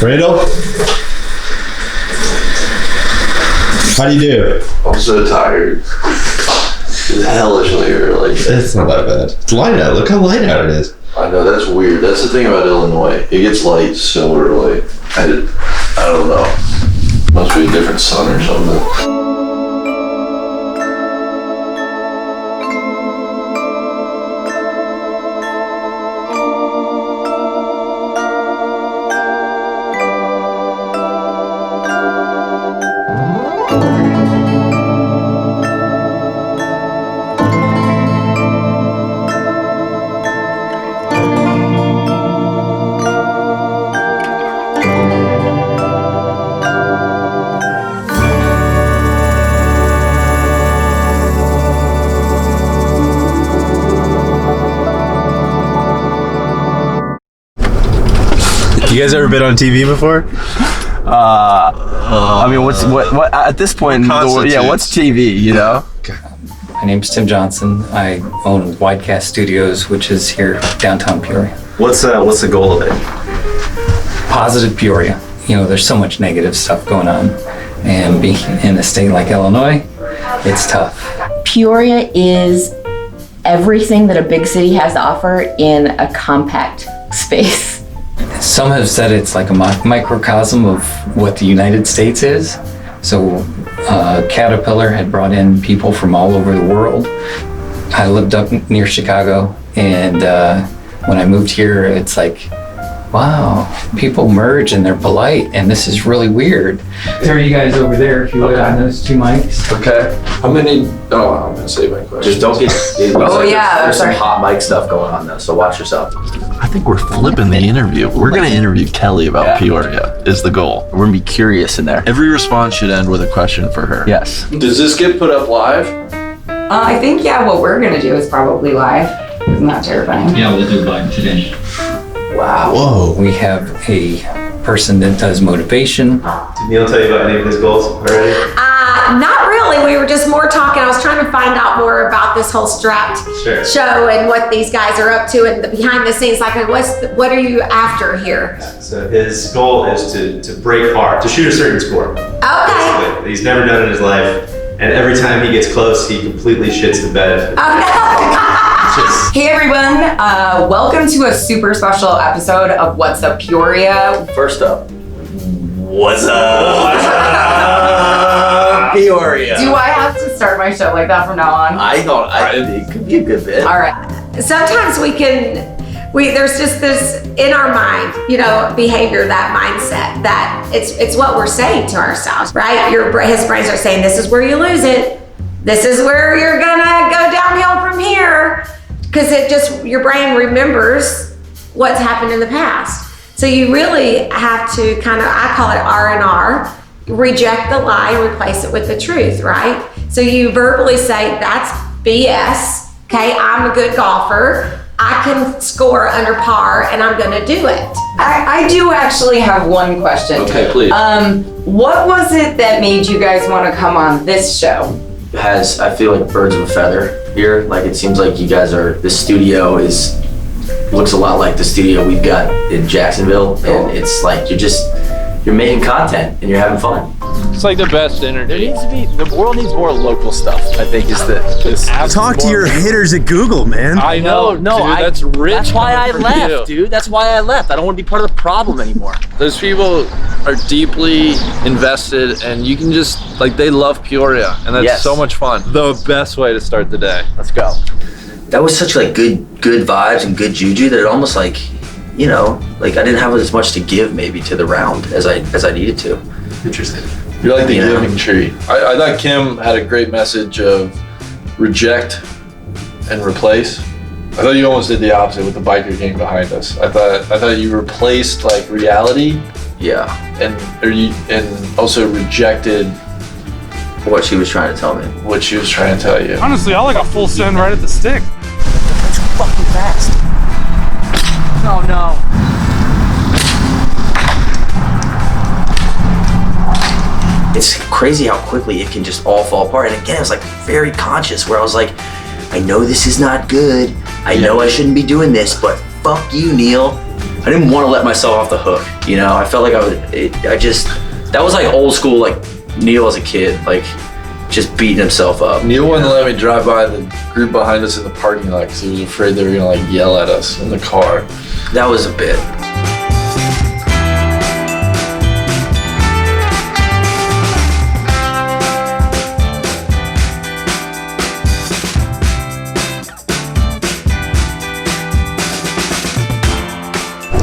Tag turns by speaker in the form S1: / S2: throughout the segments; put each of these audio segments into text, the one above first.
S1: Randall? How do you do?
S2: I'm so tired. It's hellish in here. Like,
S1: it's not that bad. It's light out. Look how light out it is.
S2: I know, that's weird. That's the thing about Illinois. It gets light so early. I don't know. Must be a different sun or something.
S1: You guys ever been on TV before?
S3: I mean, what at this point? What's TV? You know.
S4: My name's Tim Johnson. I own Widecast Studios, which is here downtown Peoria.
S3: What's the goal of it?
S4: Positive Peoria. You know, there's so much negative stuff going on, and being in a state like Illinois, it's tough.
S5: Peoria is everything that a big city has to offer in a compact space.
S4: Some have said it's like a microcosm of what the United States is. So Caterpillar had brought in people from all over the world. I lived up near Chicago, and when I moved here, it's like, wow, people merge and they're polite, and this is really weird. There are you guys over there if you look on those two mics.
S2: Okay. I'm gonna save my question.
S3: Just don't get. There's some hot mic stuff going on though, so watch yourself.
S6: I think we're flipping the interview. We're going to interview Kelly about Peoria is the goal.
S3: We're gonna be curious in there.
S6: Every response should end with a question for her.
S3: Yes.
S2: Does this get put up live?
S7: I think, what we're gonna do is probably live. Isn't that terrifying?
S4: Yeah, we'll do live today.
S3: Wow.
S1: Whoa.
S4: We have a person that does motivation.
S1: Did Neil tell you about any of his goals already?
S8: Not really. We were just more talking. I was trying to find out more about this whole Strapped show and what these guys are up to and the behind the scenes. Like, what are you after here?
S1: So his goal is to break par, to shoot a certain score.
S8: Okay.
S1: Basically. He's never done it in his life, and every time he gets close, he completely shits the bed.
S7: Hey everyone, welcome to a super special episode of What's Up Peoria.
S3: First up, what's up? Peoria.
S7: Do I have to start my show like that from now on?
S3: It could be a good bit.
S7: All right.
S8: Sometimes there's just this in our mind, behavior, that mindset that it's what we're saying to ourselves, right? His brains are saying, this is where you lose it. This is where you're gonna go downhill from here. Because your brain remembers what's happened in the past. So you really have to I call it R&R, reject the lie and replace it with the truth, right? So you verbally say, that's BS, okay? I'm a good golfer. I can score under par and I'm gonna do it.
S7: I do actually have one question.
S2: Okay, please.
S7: What was it that made you guys want to come on this show?
S3: I feel like birds of a feather here. Like, it seems like you guys this studio looks a lot like the studio we've got in Jacksonville, and it's like you're making content and you're having fun.
S9: It's like the best energy.
S3: The world needs more local stuff, I think,
S10: Talk to your haters at Google, man.
S9: I know, dude, that's rich.
S3: That's why I left, dude. That's why I left. I don't want to be part of the problem anymore.
S9: Those people are deeply invested, and you can just, they love Peoria, and that's so much fun. The best way to start the day.
S3: Let's go. That was such good vibes and good juju that it almost I didn't have as much to give maybe to the round as I needed to.
S1: Interesting.
S2: You're like the giving tree. I thought Kim had a great message of reject and replace. I thought you almost did the opposite with the biker gang behind us. I thought you replaced reality.
S3: Yeah.
S2: And also rejected
S3: what she was trying to tell me.
S2: What she was trying to tell you.
S9: Honestly, I like a full send right at the stick.
S3: That's too fucking fast. Oh no. It's crazy how quickly it can just all fall apart. And again, I was very conscious where I was I know this is not good. I know I shouldn't be doing this, but fuck you, Neil. didn't want to let myself off the hook. You know, I felt like that was like old school, like Neil as a kid, like just beating himself up.
S2: Neil wouldn't let me drive by the group behind us in the parking lot because he was afraid they were gonna like yell at us in the car.
S3: That was a bit.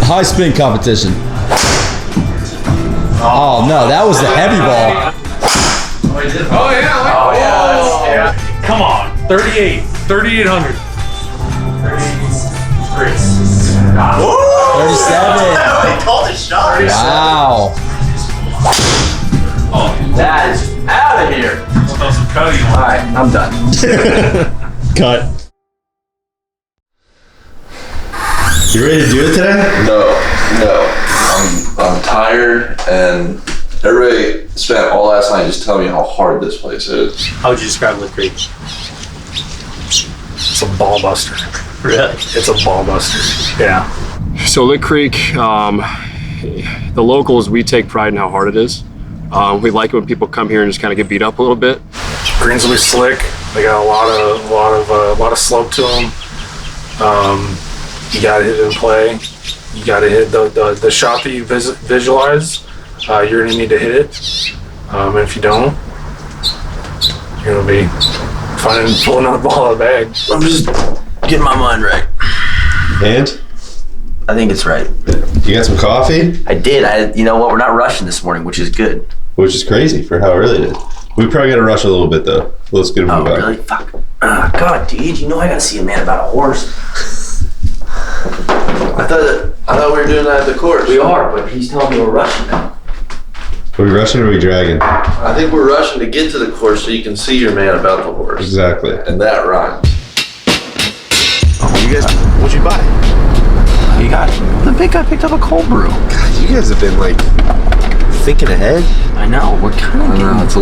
S10: High spin competition. Oh no, that was the heavy ball.
S11: Oh yeah. Come on, 38, 3,800.
S10: 37.
S3: Called a shot.
S10: Wow.
S3: That is out of here. All right, I'm done.
S10: Cut.
S1: You ready to do it today?
S2: No. I'm tired, and everybody spent all last night just telling me how hard this place is.
S11: How would you describe Lick Creek? It's a ball buster.
S3: Really?
S11: It's a ball buster. Yeah. So Lick Creek, the locals, we take pride in how hard it is. We like it when people come here and just kind of get beat up a little bit. Greens will be slick. They got a lot of slope to them. You got to hit it in play. You got to hit the shot that you visualize. You're gonna need to hit it. And if you don't, you're gonna be pulling out the ball out of the bag.
S3: I'm just getting my mind right.
S1: And?
S3: I think it's right.
S1: You got some coffee?
S3: I did. You know what? We're not rushing this morning, which is good.
S1: Which is crazy for how early it is. We probably got to rush a little bit though. Let's get a move out.
S3: Really? Fuck. God, dude, you know I gotta see a man about a horse.
S2: I thought we were doing that at the course.
S3: We are, but he's telling me we're rushing now.
S1: Are we rushing or are we dragging?
S2: I think we're rushing to get to the course so you can see your man about the horse.
S1: Exactly.
S2: And that rhymes.
S1: You guys, what'd you buy?
S3: You got the big guy picked up a cold brew.
S1: God, you guys have been like thinking ahead.
S3: I know. We're kind of getting.
S2: It's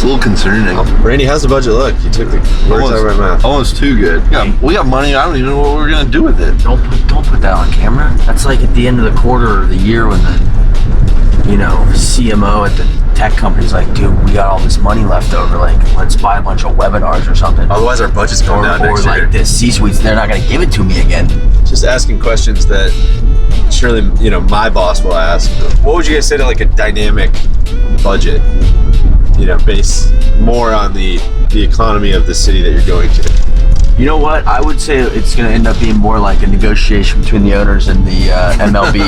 S2: a little concerning.
S1: Randy, how's the budget look? You took the words out of my mouth.
S2: Almost too good. We got money. I don't even know what we're gonna do with it.
S3: Don't put that on camera. That's like at the end of the quarter or the year when the CMO at the tech company's like, dude, we got all this money left over. Like, let's buy a bunch of webinars or something.
S1: Otherwise, our budget's going down next year.
S3: Or like the C-suites, they're not gonna give it to me again.
S1: Just asking questions that surely my boss will ask. What would you guys say to like a dynamic budget? Based more on the economy of the city that you're going to.
S3: You know what? I would say it's going to end up being more like a negotiation between the owners and the MLB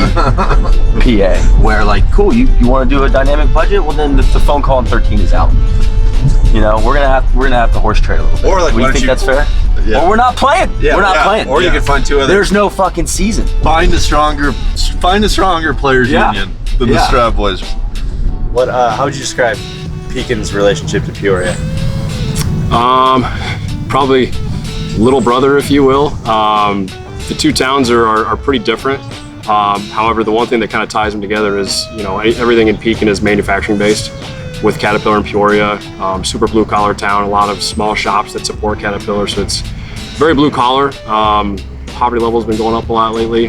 S3: PA, where like, cool, you want to do a dynamic budget? Well, then the phone call in 13 is out. We're gonna have to horse trade a little bit.
S1: Or like,
S3: you think that's fair?
S1: Yeah.
S3: Or we're not playing. Yeah, we're not playing.
S1: Or you can find two other.
S3: There's no fucking season.
S2: Find a stronger players union than the Stroud boys.
S1: What? How would you describe Pekin's relationship to Peoria?
S11: Probably little brother, if you will. The two towns are pretty different. However, the one thing that kind of ties them together is, everything in Pekin is manufacturing based with Caterpillar and Peoria. Super blue collar town, a lot of small shops that support Caterpillar. So it's very blue collar. Poverty level has been going up a lot lately.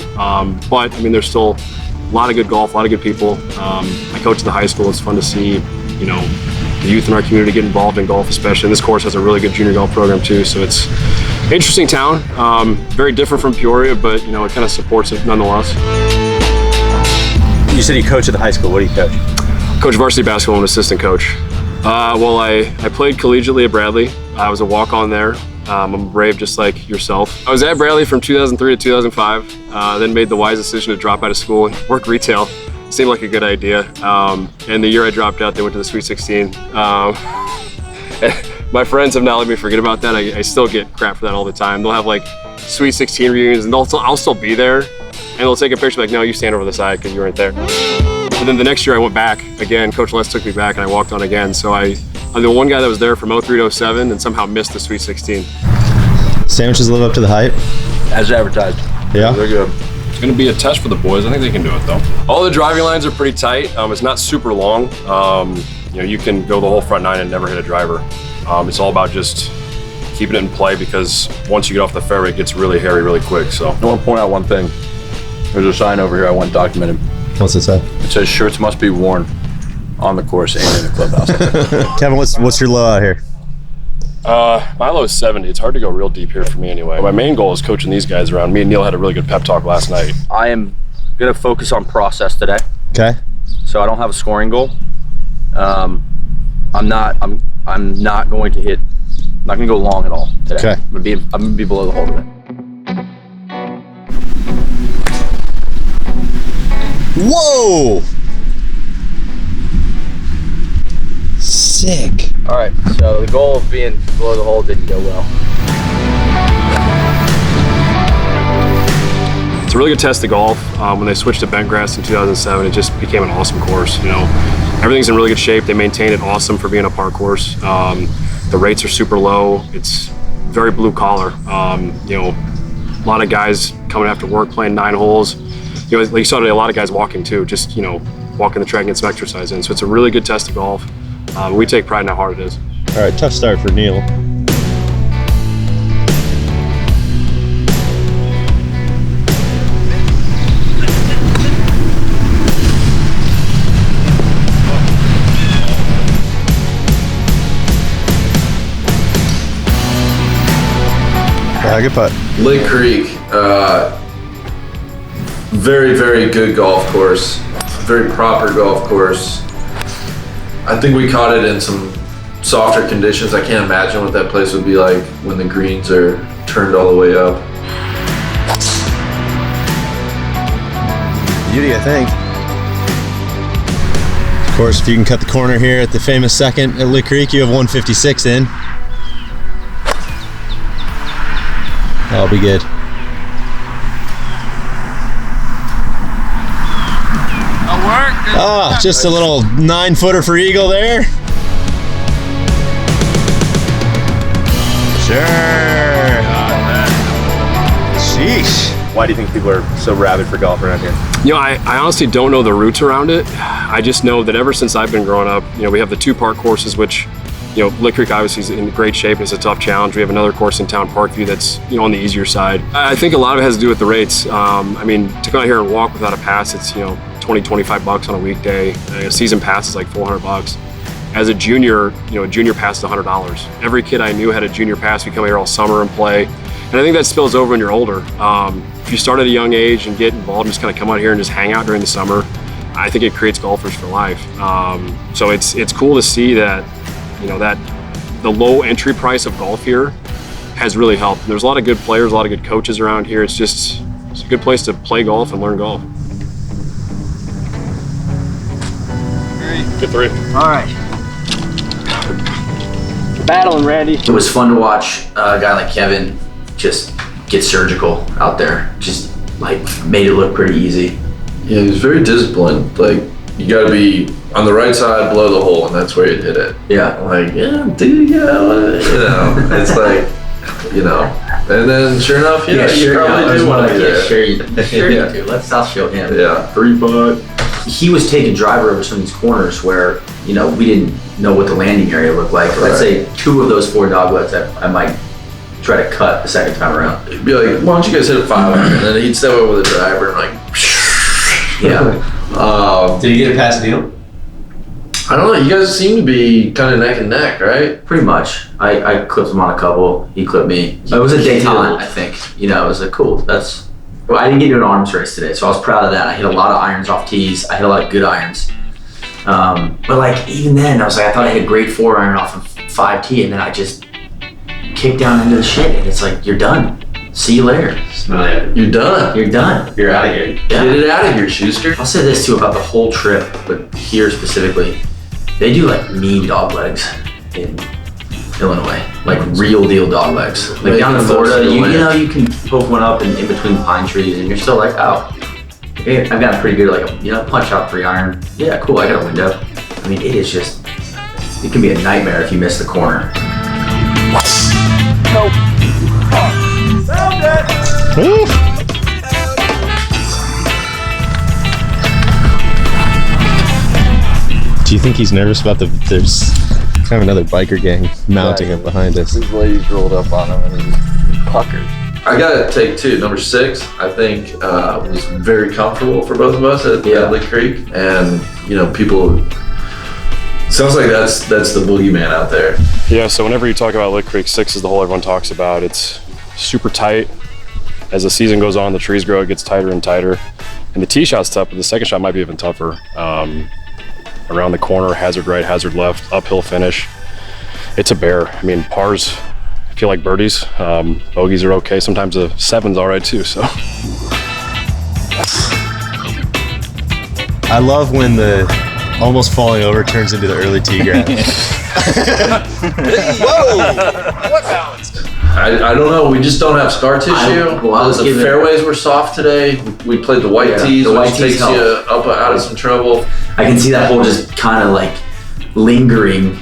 S11: But there's still a lot of good golf, a lot of good people. I coach at the high school. It's fun to see, the youth in our community get involved in golf, especially. And this course has a really good junior golf program too. So it's an interesting town. Very different from Peoria, but it kind of supports it nonetheless.
S1: You said you coach at the high school. What do you coach?
S11: Coach varsity basketball and assistant coach. I played collegiately at Bradley. I was a walk-on there. I'm a Brave just like yourself. I was at Bradley from 2003 to 2005, then made the wise decision to drop out of school and work retail. Seemed like a good idea. And the year I dropped out, they went to the Sweet 16. My friends have not let me forget about that. I still get crap for that all the time. They'll have like Sweet 16 reunions and I'll still be there. And they'll take a picture like, no, you stand over the side because you weren't there. And then the next year I went back again. Coach Les took me back and I walked on again. So I'm the one guy that was there from 03 to 07 and somehow missed the Sweet 16.
S1: Sandwiches live up to the hype?
S2: As advertised.
S1: Yeah?
S2: They're good.
S11: It's going to be a test for the boys. I think they can do it though. All the driving lines are pretty tight. It's not super long. You can go the whole front nine and never hit a driver. It's all about just keeping it in play because once you get off the fairway, it gets really hairy really quick. So
S9: I want to point out one thing.
S2: There's a sign over here I went and documented.
S10: What's it say?
S2: It says shirts must be worn on the course and in the clubhouse.
S10: Kevin, what's your low out here?
S11: My low is 70. It's hard to go real deep here for me anyway. My main goal is coaching these guys around. Me and Neil had a really good pep talk last night.
S12: I am gonna focus on process today.
S10: Okay.
S12: So I don't have a scoring goal. I'm not going to hit. I'm not gonna go long at all today.
S10: Okay.
S12: I'm gonna be below the hole today.
S10: Whoa! Sick.
S12: All right. So the goal of being below the hole didn't go well.
S11: It's a really good test of golf. When they switched to bent grass in 2007, it just became an awesome course. You know, everything's in really good shape. They maintain it awesome for being a par course. The rates are super low. It's very blue collar. You know, a lot of guys coming after work playing 9 holes. You know, like you saw today, a lot of guys walking too, just, you know, walking the track and get some exercise in. So it's a really good test of golf. We take pride in how hard it is.
S10: All right, tough start for Neil. Good putt.
S2: Lake Creek, very, very good golf course, very proper golf course. I think we caught it in some softer conditions. I can't imagine what that place would be like when the greens are turned all the way up.
S10: Beauty, I think. Of course, if you can cut the corner here at the famous second at Lake Creek, you have 156 in. That'll be good. Ah, just a little 9-footer for eagle there. Sure. Sheesh. Why do you think people are so rabid for golf around here?
S11: You know, I honestly don't know the roots around it. I just know that ever since I've been growing up, you know, we have the 2 park courses, which, you know, Lake Creek obviously is in great shape and it's a tough challenge. We have another course in town, Parkview, that's, you know, on the easier side. I think a lot of it has to do with the rates. I mean, to come out here and walk without a pass, it's, you know, $20-25 on a weekday. A season pass is like $400. As a junior, you know, a junior pass is $100. Every kid I knew had a junior pass. We come here all summer and play. And I think that spills over when you're older. If you start at a young age and get involved and just kind of come out here and just hang out during the summer, I think it creates golfers for life. So it's cool to see that, you know, that the low entry price of golf here has really helped. There's a lot of good players, a lot of good coaches around here. It's a good place to play golf and learn golf. Good 3.
S12: All right. Battling, Randy.
S3: It was fun to watch a guy like Kevin just get surgical out there. Just like made it look pretty easy.
S2: Yeah, he was very disciplined. Like, you gotta be on the right side below the hole, and that's where you'd hit it.
S3: Yeah.
S2: Like, yeah, dude, you know, it's like, you know. And then sure enough, you probably do want to be there.
S3: Sure you do. I'll show him.
S2: Yeah, 3-putt.
S3: He was taking driver over some of these corners where, you know, we didn't know what the landing area looked like. Let's say 2 of those 4 doglegs I might try to cut the second time around.
S2: He'd be like, why don't you guys hit a 5-iron? And then he'd step over the driver and like,
S3: yeah.
S1: Did you get it past Neil?
S2: I don't know. You guys seem to be kind of neck and neck, right?
S3: Pretty much. I clipped him on a couple. He clipped me. It was a Daytona, I think. You know, it was like, cool. Well, I didn't get into an arms race today, so I was proud of that. I hit a lot of irons off tees. I hit a lot of good irons. But like, even then, I was like, I thought I hit a great 4-iron off of 5T, and then I just kicked down into the shit, and it's like, you're done. See you later.
S2: You're done.
S3: You're done.
S1: You're out of here.
S3: Yeah.
S2: Get it out of here, Schuster.
S3: I'll say this too about the whole trip, but here specifically, they do like mean dog legs in Illinois, like real deal dog legs. Like down in Florida, you know, you can poke one up in between pine trees, and you're still like, oh, I've got a pretty good, like, you know, punch out 3-iron. Yeah, cool. I got a window. I mean, it is just, it can be a nightmare if you miss the corner.
S12: Nope.
S10: Woo. Do you think he's nervous about there's kind of another biker gang mounting up behind us?
S9: His ladies rolled up on him and he's puckered.
S2: I gotta take 2. Number 6, I think, was very comfortable for both of us at Lick Creek, and people. Sounds like that's the boogeyman out there.
S11: Yeah. So whenever you talk about Lick Creek, 6 is the hole everyone talks about. It's super tight. As the season goes on, the trees grow. It gets tighter and tighter, and the tee shot's tough, but the second shot might be even tougher. Around the corner, hazard right, hazard left, uphill finish. It's a bear. I mean, pars feel like birdies. Bogeys are okay. Sometimes a 7's all right too. So.
S10: I love when the almost falling over turns into the early tee grab.
S2: Whoa! What balance? I don't know. We just don't have scar tissue. The fairways were soft today. We played the white tees, which takes you up out of some trouble.
S3: I can see that hole just kind of like lingering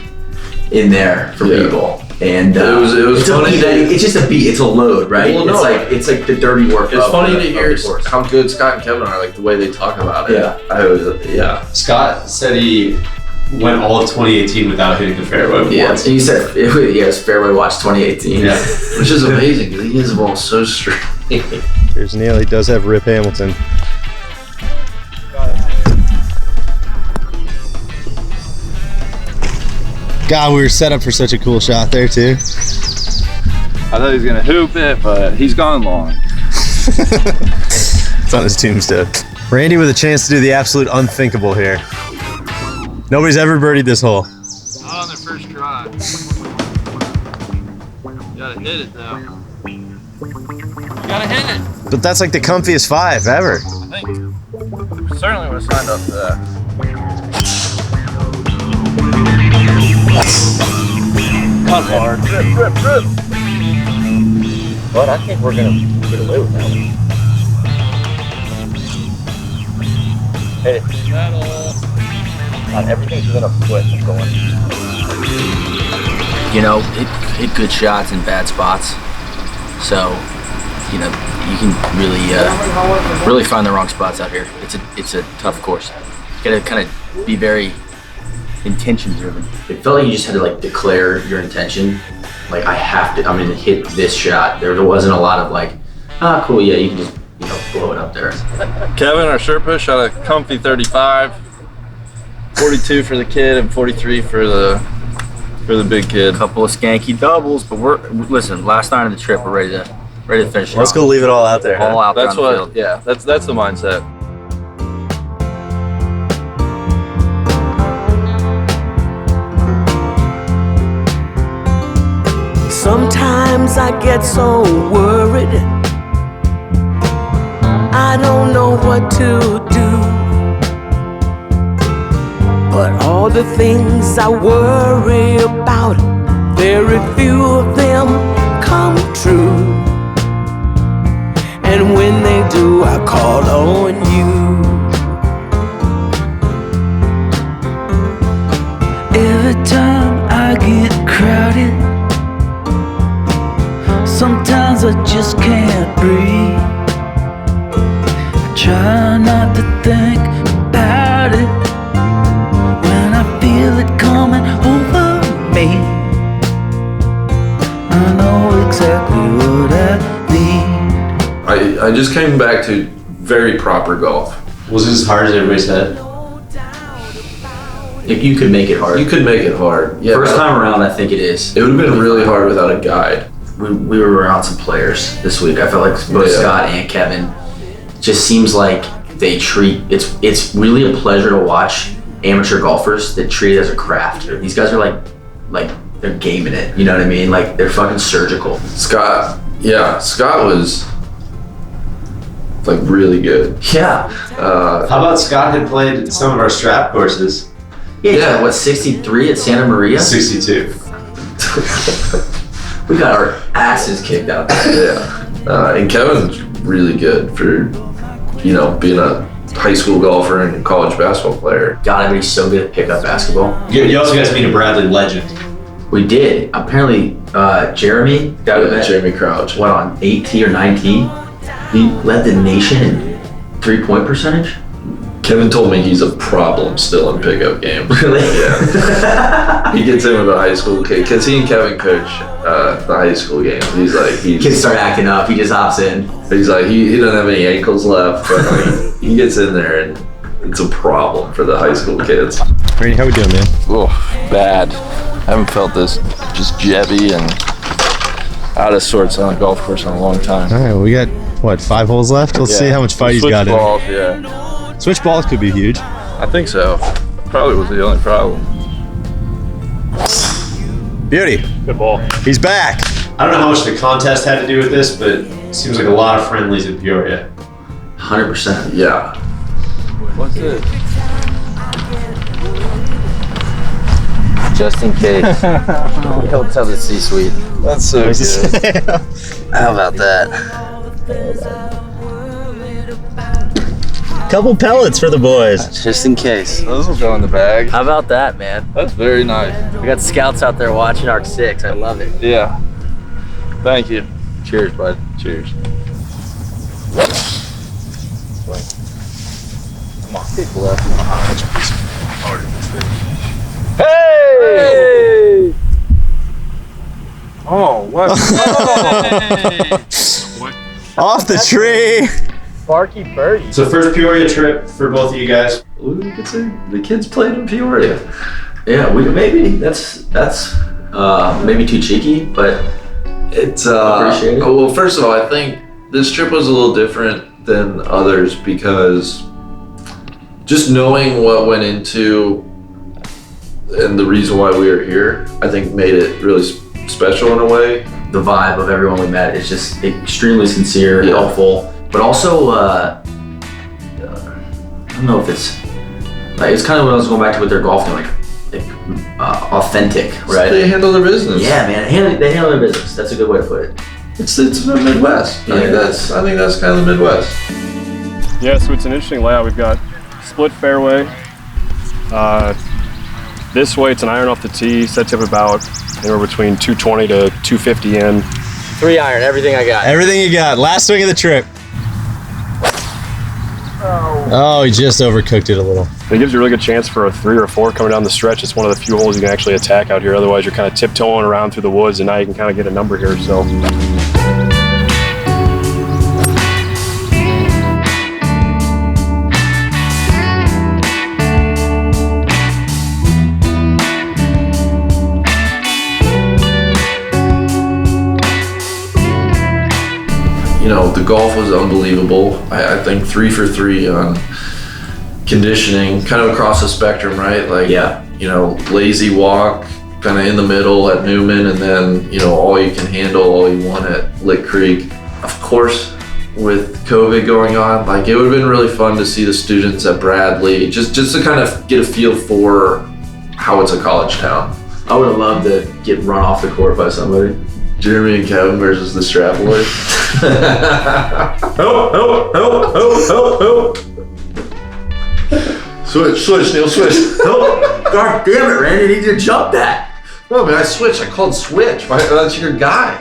S3: in there for people. And
S2: it was funny.
S3: It's just a beat. It's a load, right?
S2: Well, no,
S3: it's like the dirty work.
S2: It's funny to hear how good Scott and Kevin are, like the way they talk about it.
S3: Yeah.
S1: Scott said he went all of 2018 without hitting the fairway once.
S3: And you said it's fairway watch 2018.
S1: Yeah,
S2: which is amazing because he hits the ball so straight.
S10: Here's Neil. He does have Rip Hamilton. God, we were set up for such a cool shot there too.
S9: I thought he was gonna hoop it, but he's gone long.
S10: It's on his tombstone. Randy with a chance to do the absolute unthinkable here. Nobody's ever birdied this hole.
S9: Not on their first try. You gotta hit it though. You gotta hit it.
S10: But that's like the comfiest 5 ever.
S9: I think certainly would have signed up for that. Cut hard. Rip.
S3: But I think we're gonna get away with that one. Hit it. Not everything's within a foot of going. Hit good shots in bad spots. So, you can really find the wrong spots out here. It's a tough course. You gotta kind of be very intention driven. It felt like you just had to like declare your intention. Like I'm gonna hit this shot. There wasn't a lot of like, cool, yeah, you can just blow it up there.
S9: Kevin, our Sherpa, shot a comfy 35, 42 for the kid and 43 for the big kid.
S3: A couple of skanky doubles, but listen, last night of the trip, we're ready to finish it.
S10: Let's go leave it all out there.
S3: All out there.
S9: That's what. Yeah, that's the mindset.
S13: Sometimes I get so worried, I don't know what to do. But all the things I worry about, very few of them come true. And when they do, I call on you. Every time I get crowded, sometimes I just can't breathe. I try not to think about it when I feel it coming over me. I know exactly what I need.
S2: I just came back to very proper golf.
S1: Was it as hard as everybody said?
S3: If you could make it hard.
S2: You could make it hard. Yeah.
S3: First time around, I think it is.
S2: It would have been really hard without a guide.
S3: We were around some players this week. I felt like both Scott and Kevin just seems like they treat it's really a pleasure to watch amateur golfers that treat it as a craft. These guys are like they're gaming it. You know what I mean? Like they're fucking surgical.
S2: Scott was like really good.
S3: Yeah.
S1: How about Scott had played some of our strap courses?
S3: Yeah. What, 63 at Santa Maria?
S1: 62.
S3: We got our asses kicked out there.
S2: Yeah. And Kevin's really good for, being a high school golfer and college basketball player.
S3: God, everybody's so good at pickup basketball.
S1: You also got to meet a Bradley legend.
S3: We did. Apparently, Jeremy
S2: Crouch
S3: went on 8T or 9T. He led the nation in 3-point percentage.
S2: Kevin told me he's a problem still in pickup games.
S3: Really?
S2: Yeah. He gets in with a high school kid because he and Kevin coach the high school games. He's like,
S3: kids start acting up. He just hops in.
S2: He's like, he doesn't have any ankles left, but like, he gets in there and it's a problem for the high school kids.
S10: Randy, how we doing, man?
S9: Oh, bad. I haven't felt this just jebby and out of sorts on a golf course in a long time.
S10: All right, we got, what, 5 holes left? Let's see how much fight he's got in.
S9: Balls, yeah.
S10: Switch balls could be huge.
S9: I think so. Probably was the only problem.
S10: Beauty.
S11: Good ball.
S10: He's back.
S1: I don't know how much the contest had to do with this, but it seems like a lot of friendlies in Peoria.
S3: 100%.
S2: Yeah.
S9: What's it?
S12: Just in case. He'll tell the C-suite.
S9: That's so good.
S12: How about that?
S10: Couple pellets for the boys.
S12: Just in case.
S9: Those will go in the bag.
S12: How about that, man?
S9: That's very nice.
S12: We got scouts out there watching Arc 6. I love it.
S9: Yeah. Thank you.
S12: Cheers, bud.
S9: Cheers.
S12: Come on, kick left.
S9: Hey! Oh, what?
S10: Off the tree.
S12: Sparky birdie.
S1: So first Peoria trip for both of you guys.
S2: You could say the kids played in Peoria.
S3: Yeah, maybe that's maybe too cheeky, but
S2: It's
S3: appreciate it.
S2: well, first of all, I think this trip was a little different than others because just knowing what went into and the reason why we were here, I think made it really special in a way.
S3: The vibe of everyone we met is just extremely sincere, helpful, but also I don't know if it's kind of what I was going back to with their golf game, like authentic, right?
S2: They handle their business.
S3: Yeah, man, they handle their business. That's a good way to put it.
S2: It's the Midwest.
S3: Yeah,
S2: I think that's kind of the Midwest.
S11: Yeah, so it's an interesting layout. We've got split fairway. This way, it's an iron off the tee, sets up about anywhere between 220 to 250 in.
S12: 3 iron, everything I got.
S10: Everything you got. Last swing of the trip. Oh, he just overcooked it a little.
S11: It gives you a really good chance for a 3 or 4 coming down the stretch. It's one of the few holes you can actually attack out here. Otherwise, you're kind of tiptoeing around through the woods, and now you can kind of get a number here. So.
S2: You know, the golf was unbelievable. I think 3 for 3 on conditioning, kind of across the spectrum, right? Like, you know, lazy walk, kind of in the middle at Newman, and then, you know, all you can handle, all you want at Lick Creek. Of course, with COVID going on, like, it would have been really fun to see the students at Bradley, just to kind of get a feel for how it's a college town.
S3: I would have loved to get run off the court by somebody.
S2: Jeremy and Kevin versus the strap boys. Help. Switch, Neil, switch. Help.
S3: God damn it, Randy, you need to jump that.
S2: No, man, I switched. I called switch. That's your guy.